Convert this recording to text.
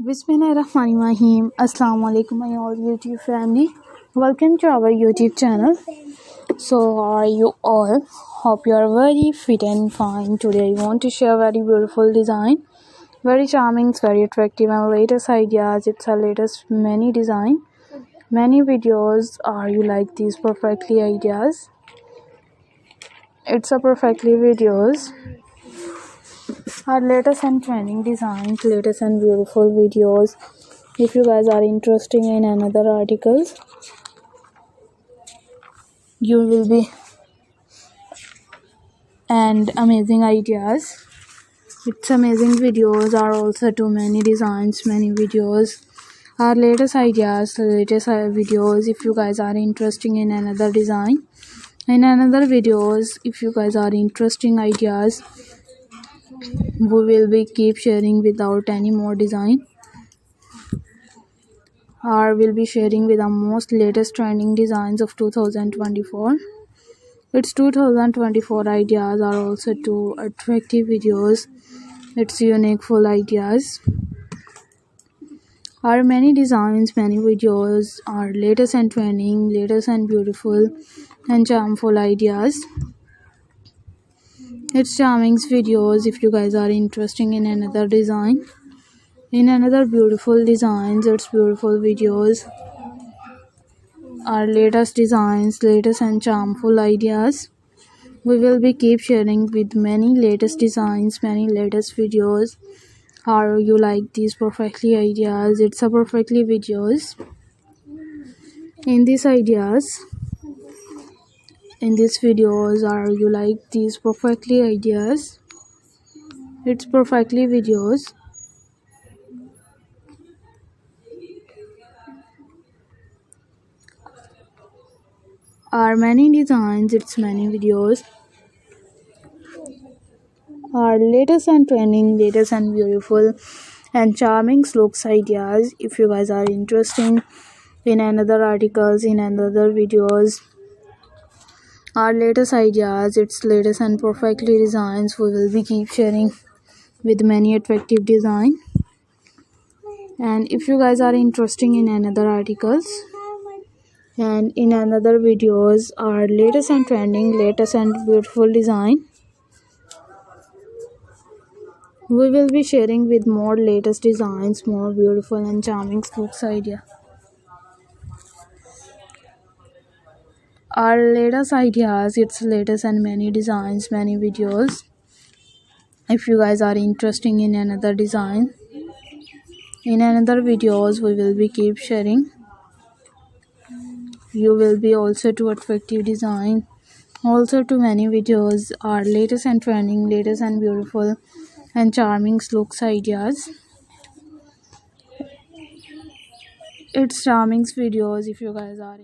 Bismillahirrahmanirrahim. Assalamu alaikum my all YouTube family. Welcome to our YouTube channel. So how are you all? Hope you are very fit and fine. Today I want to share very beautiful design, very charming, very attractive and latest ideas. It's a latest many design, many videos. Are you like these perfectly ideas? It's a perfectly videos. Our latest and trending designs, latest and beautiful videos. If you guys are interested in another articles, you will be and amazing ideas. It's amazing videos are also too many designs, many videos. Our latest ideas, latest videos. If you guys are interested in another design, in another videos, if you guys are interesting ideas, we will be keep sharing without any more design, or will be sharing with the most latest trending designs of 2024. It's 2024 ideas are also too attractive videos. It's unique full ideas. Our many designs, many videos are latest and trending, latest and beautiful and charmful ideas. It's charming videos. If you guys are interested in another design, in another beautiful designs, it's beautiful videos. Our latest designs, latest and charmful ideas. We will be keep sharing with many latest designs, many latest videos. How you like these perfectly ideas? It's a perfectly videos. In these ideas, in these videos, are you like these perfectly ideas? It's perfectly videos. Are many designs, it's many videos. Our latest and trending, latest and beautiful and charming looks ideas. If you guys are interested in another articles, in another videos, our latest ideas, its latest and perfectly designs, we will be keep sharing with many attractive design. And if you guys are interested in another articles and in another videos, our latest and trending, latest and beautiful design, we will be sharing with more latest designs, more beautiful and charming looks idea. Our latest ideas, its latest and many designs, many videos. If you guys are interested in another design, in another videos, we will be keep sharing. You will be also to attractive design, also to many videos are latest and trending, latest and beautiful and charming looks ideas. It's charming videos. If you guys are